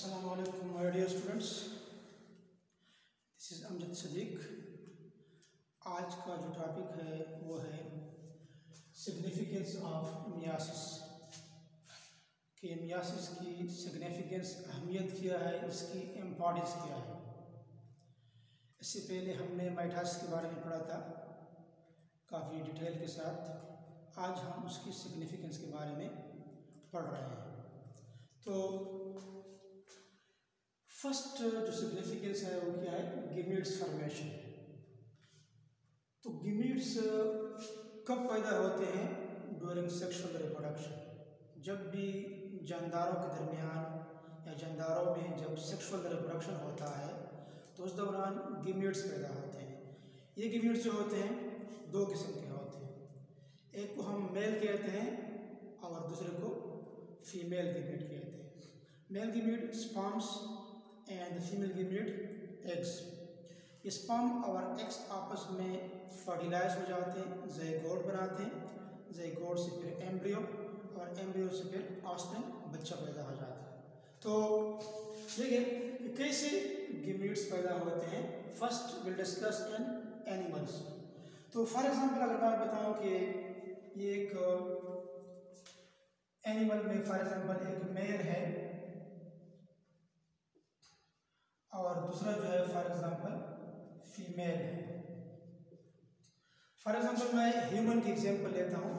Assalamu alaikum my dear students, this is Amjad Sadiq. आज का जो टॉपिक है वो है सिग्निफिकेंस ऑफ मियासिस कि मियासिस की सिग्निफिकेंस, अहमियत क्या है, इसकी इम्पोर्टेंस क्या है। इससे पहले हमने माइटोसिस के बारे में पढ़ा था काफ़ी डिटेल के साथ। आज हम उसकी सिग्निफिकेंस के बारे में पढ़ रहे हैं। तो फर्स्ट जो सिग्निफिकेंस है वो क्या है, गीमीट्स फॉर्मेशन। तो गीमीट्स कब पैदा होते हैं? During sexual reproduction. जब भी जानदारों के दरमियान या जानदारों में जब सेक्सुअल रिप्रोडक्शन होता है तो उस दौरान गीमीट्स पैदा होते हैं। ये गीमीट्स जो होते हैं दो किस्म के होते हैं, एक को हम मेल कहते हैं और दूसरे को फीमेल गीमीट कहते हैं। Male gamete sperms and female gamete eggs. Sperm और एग्स आपस में फर्टिलाइज हो जाते हैं, ज़ायगोट बनाते हैं, ज़ायगोट से फिर एम्ब्रियो और एम्ब्रियो से फिर ऑस्टन, बच्चा पैदा हो जाता है। तो देखिए कैसे गीमीट्स पैदा होते हैं। First will discuss in animals. तो फॉर एग्जांपल अगर मैं बताऊं कि ये एक एनिमल में फॉर एग्जांपल एक मेल है और दूसरा जो है फॉर एग्जांपल फीमेल है। फॉर एग्जांपल मैं ह्यूमन की एग्जांपल लेता हूँ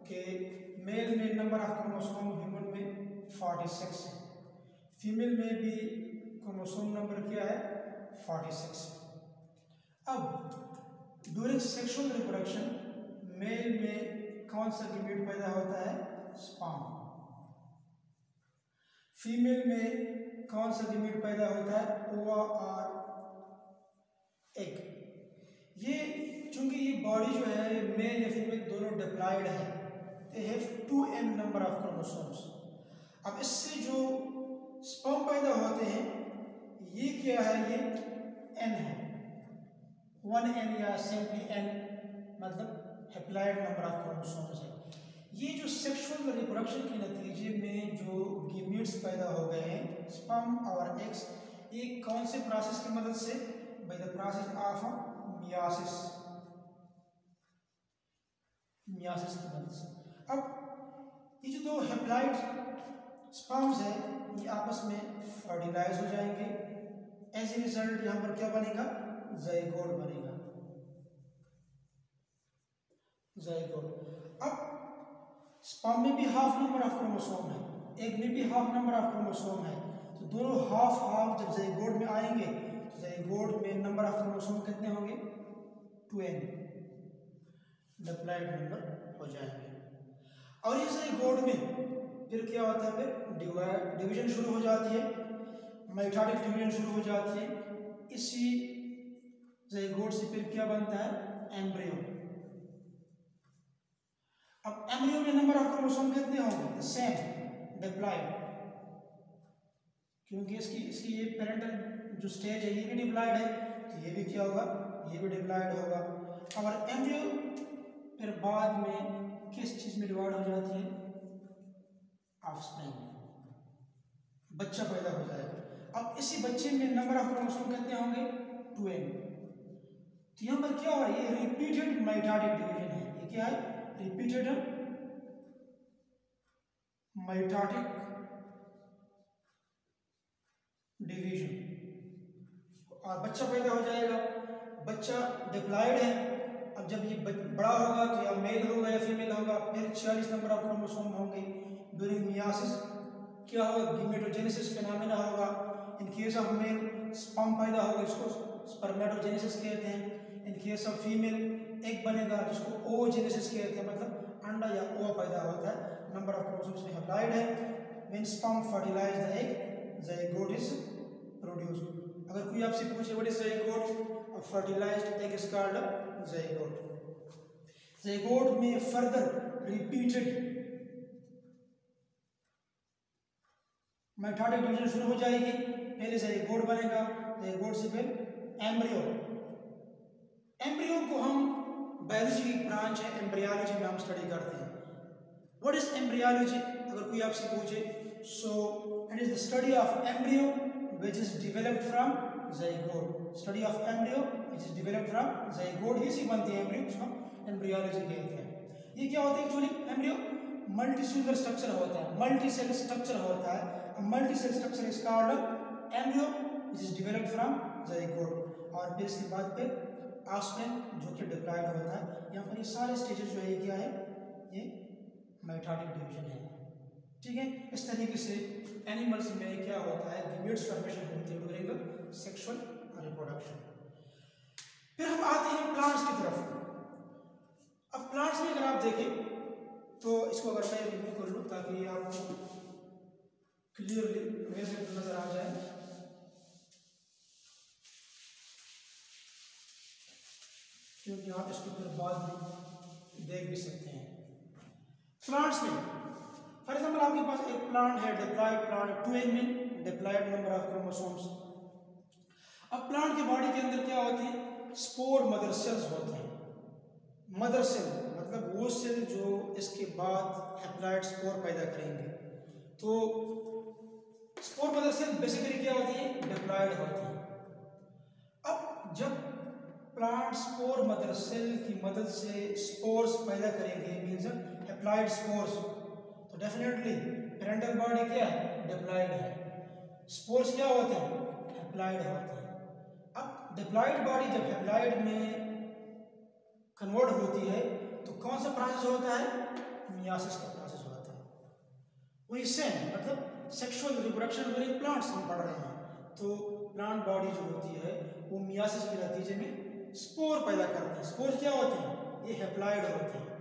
कि मेल में नंबर ऑफ क्रोमोसोम ह्यूमन में 46 है, फीमेल में भी क्रोमोसोम नंबर क्या है 46 है। अब ड्यूरिंग सेक्सुअल रिप्रोडक्शन मेल में कौन सा गीमीट पैदा होता है? स्पर्म। फीमेल में कौन सा गीमीट पैदा होता है? ओवा और एग। ये चूंकि ये बॉडी जो है मेल या फीमेल दोनों डिप्लॉयड है, they have 2n number of chromosomes. अब इससे जो स्पर्म पैदा होते हैं ये क्या है? ये n है, 1n या सिंपली n मतलब हैप्लॉयड नंबर ऑफ क्रोमोसोम्स है। ये जो सेक्सुअल रिप्रोडक्शन के नतीजे में जो गीमीट्स पैदा हो गए हैं स्पर्म और एग्स, ये कौन से प्रोसेस की मदद से? By the process of myiasis, myiasis की मदद से। अब ये जो दो हैप्लॉइड स्पर्म्स है ये आपस में फर्टिलाइज हो जाएंगे। एज ए रिजल्ट यहाँ पर क्या बनेगा? ज़ायगोट बनेगा, ज़ायगोट। अब स्पर्म में भी हाफ नंबर ऑफ क्रोमोसोम है, एग में भी हाफ नंबर ऑफ क्रोमोसोम है, तो दोनों हाफ हाफ जब ज़ायगोट में आएंगे तो ज़ायगोट में नंबर ऑफ क्रोमोसोम कितने होंगे? 2n, डिप्लॉयड नंबर हो जाएंगे। और इस ज़ायगोट में फिर क्या होता है? फिर डिवीजन शुरू हो जाती है, माइटोटिक डिवीजन शुरू हो जाती है। इसी ज़ायगोट से फिर क्या बनता है? एम्ब्रियो। अब एम्ब्रियो में नंबर ऑफ क्रोमोसोम कितने होंगे? सेम, डिप्लॉयड, क्योंकि इसकी ये पेरेंटल जो स्टेज है ये भी डिप्लॉयड है, तो ये भी क्या होगा? ये भी डिप्लॉयड होगा। और एम्ब्रियो फिर बाद में किस चीज में डिवाइड हो जाती है? ऑफस्प्रिंग में, बच्चा पैदा हो जाएगा। अब इसी बच्चे में नंबर ऑफ क्रोमोसोम कितने होंगे? 2n। तो यहाँ पर क्या हो रहा है? ये रिपीटेड माइटोटिक डिवीजन है। ये क्या है? रिपीटेड माइटोटिक डिवीजन, और बच्चा पैदा हो जाएगा। बच्चा डिप्लॉयड है। अब जब ये बड़ा होगा तो या मेल होगा या फीमेल होगा, फिर 46 नंबर ऑफ क्रोमोसोम होंगे। ड्यूरिंग मियासिस क्या होगा? गीमेटोजेनेसिस फिनोमेना होगा। In case of male sperm पैदा होगा, इसको स्पर्मेटोजेनेसिस कहते हैं। In case of female egg बनेगा जिसको ओजेनेसिस कहते हैं, मतलब अंडा या ओवा पैदा होता है। नंबर ऑफ क्रोमोसोम्स में हैप्लॉयड है। When sperm fertilise the egg, zygote is produced. अगर कोई आपसे पूछे what is zygote, fertilised egg is called zygote. Zygote में फर्दर रिपीटेड माइटोटिक डिवीजन शुरू हो जाएगी। पहले ज़ायगोट बनेगा, ज़ायगोट से फिर एम्ब्रियो। एम्ब्रियो को हम बायोलॉजी की ब्रांच है, एम्ब्रियोलॉजी में हम स्टडी करते हैं। What is embryology? अगर कोई आपसे पूछे So it is the study of embryo which is developed from zygote. Study of embryo which is developed from zygote ही सी बनती है embryo, जिसको एम्ब्रियोलॉजी कहते हैं। ये क्या होता है एक्चुअली? एम्ब्रियो मल्टीसेलुलर स्ट्रक्चर होता है, मल्टी सेल स्ट्रक्चर होता है। Multi cell structure is called embryo which is developed from zygote. और फिर इसके बाद फिर ऑस्प्रिंग जो कि डिप्लॉयड होता है। यहाँ पर ये सारे स्टेजेस जो है क्या है, ये माइटोटिक डिवीजन है, ठीक है। इस तरीके से एनिमल्स में क्या होता है, गैमेट्स फॉर्मेशन होती है ड्यूरिंग सेक्सुअल रिप्रोडक्शन। फिर हम आते हैं प्लांट्स की तरफ। अब प्लांट्स में अगर आप देखें तो इसको अगर मैं रिमूव कर लूँ ताकि आपको क्लियरली मेजर नजर आ जाए। क्योंकि आप इसको फिर बाद में देख भी सकते हैं। प्लांट्स में फॉर एग्जाम्पल आपके पास एक प्लांट है, डिप्लॉयड प्लांट, 2 एग में डिप्लॉयड नंबर ऑफ क्रोमोसोम्स। अब प्लांट की बॉडी के अंदर क्या होते हैं, स्पोर मदर सेल्स होते हैं। मदर सेल मतलब वो सेल जो इसके बाद हैप्लॉयड स्पोर पैदा करेंगे। तो स्पोर मदर सेल बेसिकली क्या होती है, डिप्लॉयड होती है। अब जब प्लांट स्पोर मदर सेल की मदद से स्पोर्स पैदा करेंगे, मींस हैप्लॉयड स्पोर्स, तो डेफिनेटली पेरेंटल बॉडी क्या है, डिप्लॉयड है। स्पोर्स क्या होते हैं, हैप्लॉयड होते हैं। अब डिप्लॉयड बॉडी जब हैप्लॉयड में कन्वर्ट होती है तो कौन सा प्रोसेस होता है, मियासिस का प्रोसेस होता है। वही सेम मतलब सेक्सुअल रिप्रोडक्शन ड्यूरिंग प्लांट्स हम पढ़ रहे हैं। तो प्लांट बॉडी जो होती है वो मियासिस के नतीजे में स्पोर पैदा करते हैं। स्पोर क्या होते हैं, ये हैप्लॉयड होते हैं।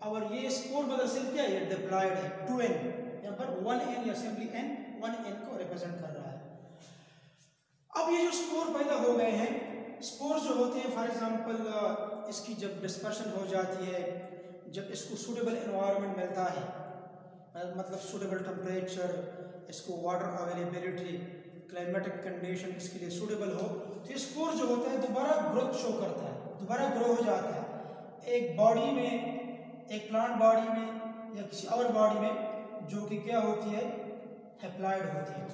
और ये स्पोर मदर सेल क्या है, ये डिप्लॉयड है, 2n, यहाँ पर 1n या सिंपली n 1n को रिप्रेजेंट कर रहा है। अब ये जो स्पोर पैदा हो गए हैं, स्पोर जो होते हैं फॉर एग्जांपल इसकी जब डिस्पर्शन हो जाती है, जब इसको सूटेबल एनवायरनमेंट मिलता है, मतलब सूटेबल टेम्परेचर, इसको वाटर अवेलेबिलिटी, क्लाइमेटिक कंडीशन इसके लिए सूटेबल हो, तो स्पोर जो होता है दोबारा ग्रोथ शो करता है, दोबारा ग्रो हो जाता है एक बॉडी में, एक प्लांट बॉडी में या किसी और बॉडी में जो कि क्या होती है, हैप्लॉयड होती है।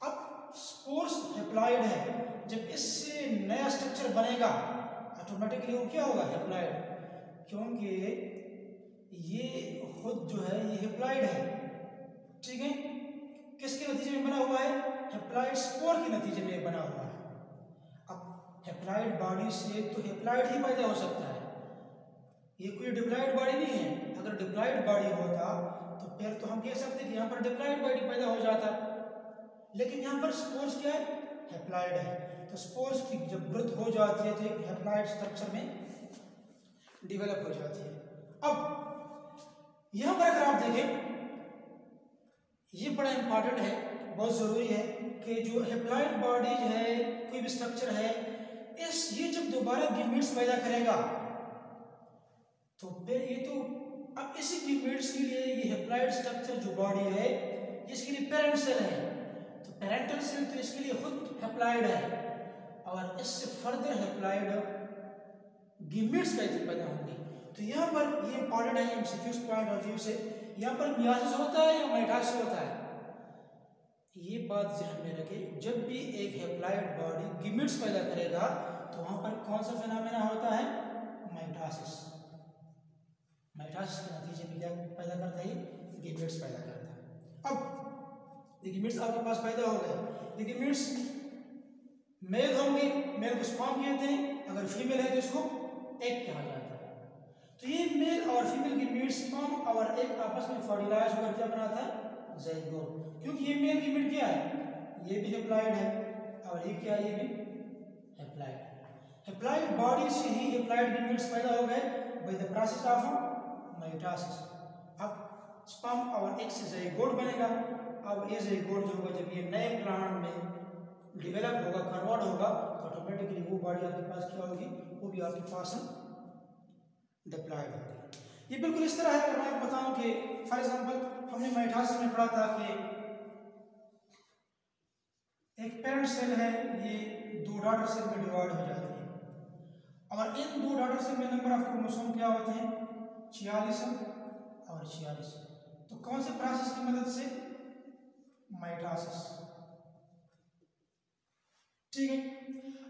अब स्पोर्स हैप्लॉयड है, जब इससे नया स्ट्रक्चर बनेगा ऑटोमेटिकली वो क्या होगा, हैप्लॉयड, क्योंकि ये खुद जो है ये हैप्लॉयड है, ठीक है। किसके नतीजे में बना हुआ है, हैप्लॉयड स्पोर के नतीजे में बना हुआ है। अब हैप्लॉयड बॉडी से तो हैप्लॉयड ही पैदा हो सकता है, ये कोई डिप्लॉयड बॉडी नहीं है। अगर डिप्लॉयड बॉडी होता तो फिर तो हम कह सकते हैं कि यहाँ पर डिप्लॉयड बॉडी पैदा हो जाता, लेकिन यहाँ पर स्पोर्स क्या है, हैप्लॉयड है। तो स्पोर्स की जब ग्रोथ हो जाती है तो एक हैप्लॉयड स्ट्रक्चर में डेवलप हो जाती है। अब यहाँ पर अगर आप देखें, ये बड़ा इंपॉर्टेंट है, बहुत जरूरी है कि जो हैप्लॉयड बॉडी है, कोई भी स्ट्रक्चर है, ये जब दोबारा गैमेट्स पैदा करेगा तो फिर ये तो अब इसी गैमेट्स के लिए ये हैप्लॉयड स्ट्रक्चर जो बॉडी है इसके लिए पेरेंट सेल है, तो पेरेंटल सेल तो इसके लिए खुद हैप्लॉयड है और इससे फर्दर हैप्लॉयड गैमेट्स पैदा होंगे। तो यहाँ पर ये इंपॉर्टेंट है एमसीक्यूज पॉइंट ऑफ व्यू से, यहाँ पर मियासिस होता है या माइटोसिस होता है, ये बात ध्यान में रखें। जब भी एक हैप्लॉयड बॉडी गैमेट्स पैदा करेगा तो वहां पर कौन सा फिनोमेना होता है, माइटोसिस। माइटोसिस के नतीजे में क्या पैदा करता है, गैमेट्स पैदा करता है। अब ये गैमेट्स आपके पास पैदा हो गए, ये गैमेट्स मेल होंगे, मेल को स्पर्म कहते हैं, अगर फीमेल है तो इसको एग कहा जाता है। तो ये मेल और फीमेल गैमेट्स स्पर्म और एग आपस में फर्टिलाइज होकर क्या बनाता है, ज़ाइगोट। क्योंकि ये मेल गैमेट क्या है, ये भी हैप्लॉयड है और ये क्या है, ये भी हैप्लॉयड है। हैप्लॉयड बॉडी से ही हैप्लॉयड गैमेट्स पैदा हो गए by the process of mitosis. अब स्पर्म और एग से ज़ाइगोट बनेगा। अब ये ज़ाइगोट जो होगा, जब ये नए प्लांट में डेवलप होगा, कन्वर्ट होगा, तो ऑटोमेटिकली वो बॉडी आपके पास क्या होगी, वो भी आपके पास डिप्लॉयड होगी। ये बिल्कुल इस तरह है। अगर मैं आपको बताऊं कि फॉर एग्जांपल हमने माइटोसिस में पढ़ा था कि एक पेरेंट सेल है, ये 2 डॉटर सेल में डिवाइड हो जाती है और इन 2 डॉटर सेल में नंबर ऑफ क्रोमोसोम क्या होते हैं, 46 और 46। तो कौन से प्रोसेस की मदद से? माइटोसिस। ठीक है।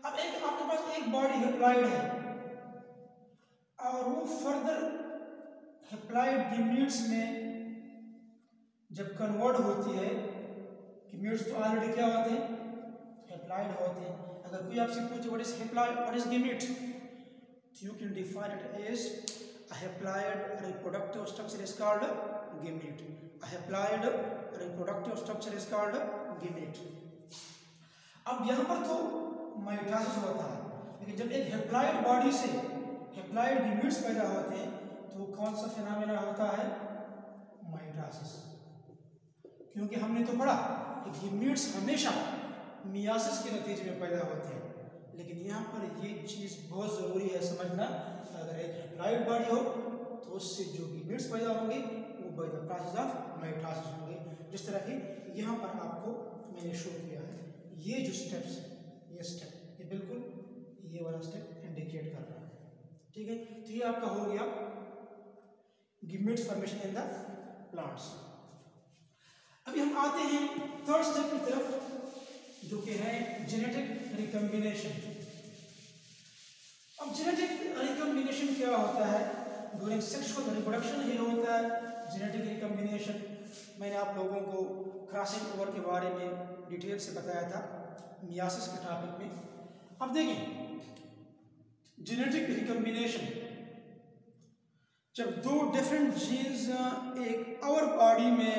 अब एक आपके पास एक बॉडी हैप्लॉइड है और वो फर्दर हैप्लॉइड गैमीट्स में जब कन्वर्ट होती है, गैमीट्स तो ऑलरेडी क्या होते हैं? हैप्लॉइड होते हैं। अगर कोई आपसे पूछे what is haploid, what is gamete, you can define it as a haploid reproductive structure is called gamete. A haploid reproductive structure is called gamete. अब यहाँ पर तो माइटोसिस होता है, लेकिन जब एक हैप्लॉइड बॉडी से हैप्लॉइड गैमीट्स पैदा होते हैं तो कौन सा फिनोमेना होता है? माइटोसिस। क्योंकि हमने तो पढ़ा कि गैमीट्स हमेशा मियासिस के नतीजे में पैदा होते हैं, लेकिन यहाँ पर ये चीज़ बहुत ज़रूरी है समझना, अगर एक हैप्लॉइड बॉडी हो तो उससे जो गैमीट्स पैदा होंगे वो by the process of mitosis होंगे। जिस तरह कि यहाँ पर आपको मैंने शो किया है, ये जो स्टेप्स, ये स्टेप, ये बिल्कुल ये वाला स्टेप इंडिकेट कर रहा है। ठीक है, तो ये आपका हो गया gametes formation in the plants. अभी हम आते हैं थर्ड स्टेप की तरफ, जो कि है जेनेटिक रिकम्बिनेशन। अब जेनेटिक रिकम्बिनेशन क्या होता है? ड्यूरिंग सेक्सुअल रिप्रोडक्शन ही होता है जेनेटिक रिकम्बिनेशन। मैंने आप लोगों को क्रॉसिंग ओवर के बारे में डिटेल से बताया था मियासिस के टॉपिक में। अब देखें जेनेटिक रिकम्बिनेशन, जब दो डिफरेंट जीन्स एक और बॉडी में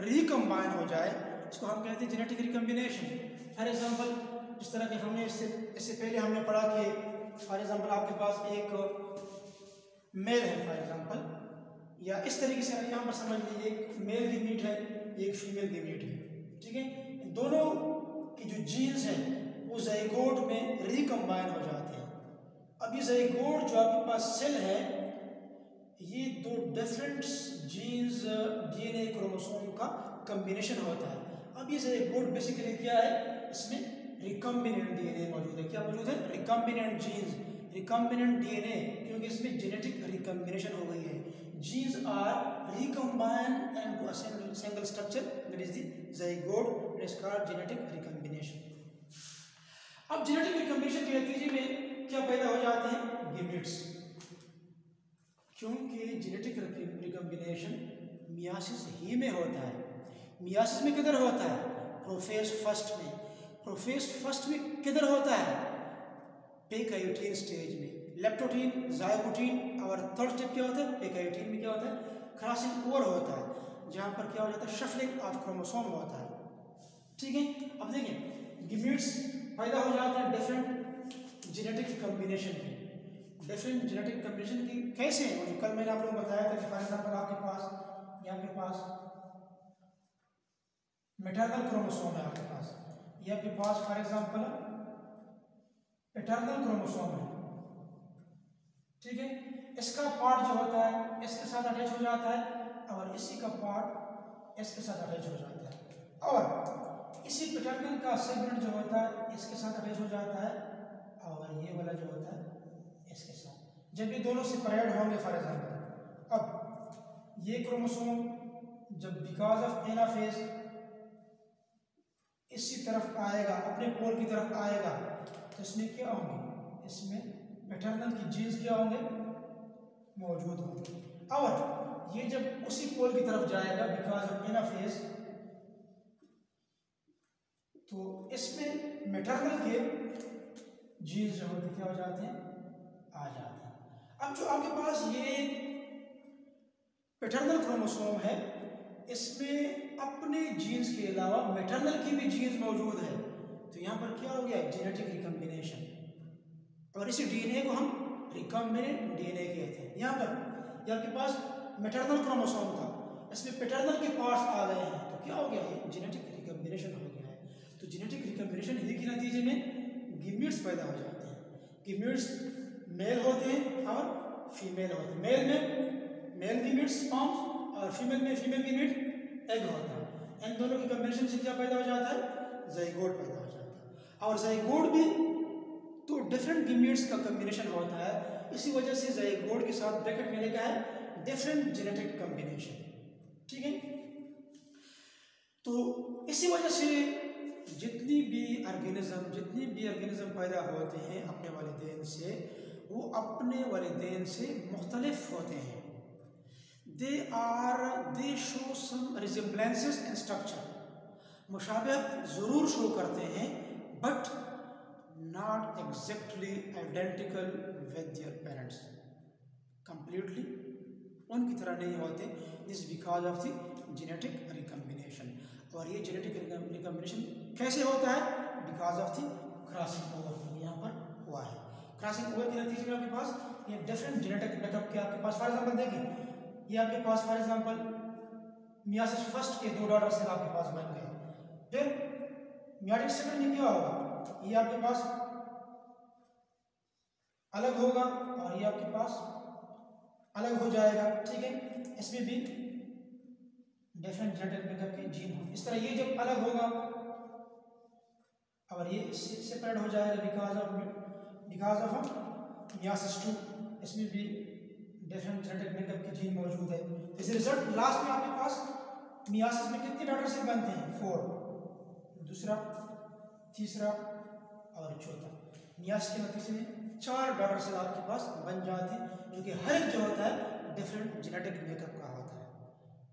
रिकम्बाइन हो जाए, इसको हम कहते हैं जेनेटिक रिकम्बिनेशन। फॉर एग्जांपल, जिस तरह के हमने इससे पहले हमने पढ़ा कि फॉर एग्जांपल आपके पास एक मेल है फॉर एग्जांपल, या इस तरीके से यहाँ पर समझ लीजिए एक मेल गैमीट है, एक फीमेल गैमीट है। ठीक है, दोनों की जो जीन्स हैं वो ज़ाइगोट में रिकम्बाइन हो जाते हैं। अब ये ज़ाइगोट जो आपके पास सेल है, ये दो डिफरेंट जीन्स डीएनए क्रोमोसोम का कॉम्बिनेशन होता है। अब ये ज़ाइगोट बेसिकली क्या है? इसमें रिकम्बिनेंट डीएनए मौजूद है। क्या मौजूद है? रिकम्बिनेंट जीन्स, रिकम्बिनेंट डीएनए, क्योंकि इसमें जेनेटिक रिकम्बिनेशन हो गई है। Genes are recombined into a single structure that is the zygote, it is called genetic recombination. अब जेनेटिक रिकम्बिनेशन के नतीजे में क्या पैदा हो जाते हैं? गैमीट्स। क्योंकि जेनेटिक रिकम्बिनेशन मियासिस ही में होता है। मियासिस में किधर होता है? प्रोफेज फर्स्ट में। प्रोफेज फर्स्ट में किधर होता है? पेकायोटिन स्टेज में। लेप्टोटीन, ज़ाइगोटीन और थर्ड स्टेप क्या होता है? पेकायोटिन में क्या होता है? क्रॉसिंग ओवर होता है, जहाँ पर क्या हो जाता है? शफलिंग ऑफ क्रोमोसोम होता है। ठीक है, अब देखिए गैमीट्स पैदा हो जाते हैं डिफरेंट जेनेटिक कॉम्बिनेशन की। डिफरेंट जेनेटिक कॉम्बिनेशन की कैसे है? जो कल मैंने आप लोगों को बताया था कि फॉर एग्जाम्पल आपके पास मैटरनल क्रोमोसोम है, आपके पास ये आपके पास फॉर एग्जाम्पल पैटर्नल क्रोमोसोम है। ठीक है, इसका पार्ट जो होता है इसके साथ अटैच हो जाता है और इसी का पार्ट इसके साथ अटैच हो जाता है, और इसी पैटर्नल का सेगमेंट जो होता है इसके साथ अटैच हो जाता है, और ये वाला जो होता है इसके साथ। जब ये दोनों सेपरेट होंगे फॉर एग्जाम्पल, अब ये क्रोमोसोम जब बिकॉज ऑफ एनाफेज इसी तरफ आएगा, अपने पोल की तरफ आएगा, तो इसमें क्या होंगे? इसमें पैटर्नल की जीन्स क्या होंगे? मौजूद होंगे। और ये जब उसी पोल की तरफ जाएगा बिकॉज ऑफ एनाफेज, तो इसमें मैटरनल के जीन्स जो होते क्या हो जाते हैं? आ जाते हैं। अब जो आपके पास ये पैटर्नल क्रोमोसोम है, इसमें अपने जीन्स के अलावा मैटरनल की भी जीन्स मौजूद है, तो यहाँ पर क्या हो गया? Genetic recombination. और इसी डीएनए को हम रिकम्बिनेंट डीएनए कहते हैं। यहाँ पर ये आपके पास मैटरनल क्रोमोसोम था, इसमें पैटर्नल के पार्ट्स आ गए हैं, तो क्या हो गया? ये जेनेटिक रिकम्बिनेशन हो गया है। तो जेनेटिक रिकम्बिनेशन ही के नतीजे में गैमीट्स पैदा हो जाते हैं। गैमीट्स मेल होते हैं और फीमेल होते हैं। मेल में मेल गैमीट्स स्पर्म्स और फीमेल में फीमेल गैमीट एग होता है। इन दोनों की कॉम्बिनेशन से क्या पैदा हो जाता है? ज़ाइगोट पैदा हो जाता है। और ज़ाइगोट भी तो डिफरेंट गैमीट्स का कॉम्बिनेशन होता है, इसी वजह से ज़ाइगोट के साथ ब्रैकेट में लिखा है डिफरेंट जेनेटिक कॉम्बिनेशन। ठीक है। तो इसी वजह से जितनी भी ऑर्गेनिज्म पैदा होते हैं अपने वालिदैन से, वो अपने वालिदैन से मुख्तलिफ होते हैं। दे शो सम रिजेम्बलेंसेस इन स्ट्रक्चर, मुशाबहत ज़रूर शो करते हैं but not exactly identical with their parents, completely उनकी तरह नहीं होते। This because of the genetic recombination. और ये जेनेटिक रिकम्बिनेशन कैसे होता है? Because of the crossing over, यहाँ पर हुआ है। क्रॉसिंग ओवर के नतीजे में आपके पास ये डिफरेंट जेनेटिक मेकअप के आपके पास, फॉर एग्जांपल देखिए, ये आपके पास फॉर एग्जांपल मियासिस फर्स्ट के 2 डॉटर सेल आपके पास बन गए। फिर मियासिस सेकंड में क्या होगा? ये आपके पास अलग होगा और ये आपके पास अलग हो जाएगा, ठीक है। इसमें भी डिफरेंट जेनेटिक मेकअप के जीन हो। इस तरह ये जब अलग होगा और ये सेपरेट हो जाएगा बिकॉज ऑफ मियासिस 2, इसमें भी डिफरेंट जेनेटिक मेकअप के जीन मौजूद है। इस रिजल्ट लास्ट में आपके पास मियासिस में कितने डॉटर सेल बनते हैं? 4, दूसरा, तीसरा और चौथा। मियासिस के नतीजे में 4 डॉटर सेल आपके पास बन जाते हैं, जो कि हर एक जो होता है डिफरेंट जेनेटिक मेकअप का होता है,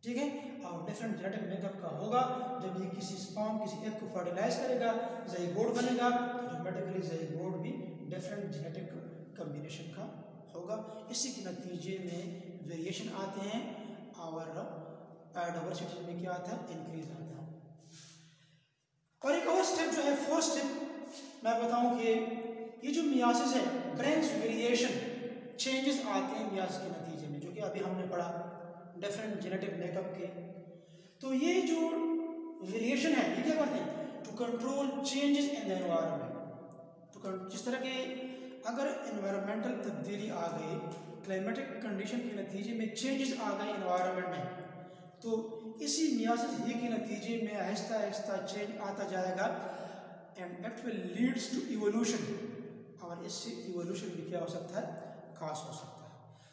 ठीक है। और डिफरेंट जेनेटिक मेकअप का होगा जब ये किसी स्पर्म, किसी एग को फर्टिलाइज करेगा, ज़ाइगोट बनेगा, तो ऑटोमेटिकली ज़ाइगोट भी डिफरेंट जेनेटिक कम्बिनेशन का होगा। इसी के नतीजे में वेरिएशन आते हैं और डाइवर्सिटी में क्या आता है? इंक्रीज आता है। और एक और स्टेप जो है, 4th स्टेप मैं बताऊं कि ये जो मियासिस है, ब्रांच वेरिएशन, चेंजेस आते हैं मियासिस के नतीजे में, जो कि अभी हमने पढ़ा डिफरेंट जेनेटिक मेकअप के। तो ये जो वेरिएशन है, ये क्या करते हैं? To control changes in the environment. जिस तरह के अगर एनवायरमेंटल तब्दीली आ गई, क्लाइमेटिक कंडीशन के नतीजे में चेंजेस आ गए एनवायरनमेंट में, तो इसी मियासिस ही के नतीजे में आहिस्ता आहिस्ता चेंज आता जाएगा and it will leads to evolution. और इससे इवोल्यूशन भी क्या हो सकता है? खास हो सकता है।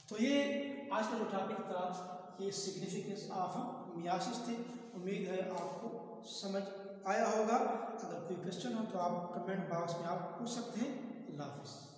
तो ये आज का जो टॉपिक था, ये सिग्निफिकेंस ऑफ मियासिस थे। उम्मीद है आपको समझ आया होगा। अगर कोई क्वेश्चन हो तो आप कमेंट बॉक्स में आप पूछ सकते हैं। अल्लाह हाफिज़।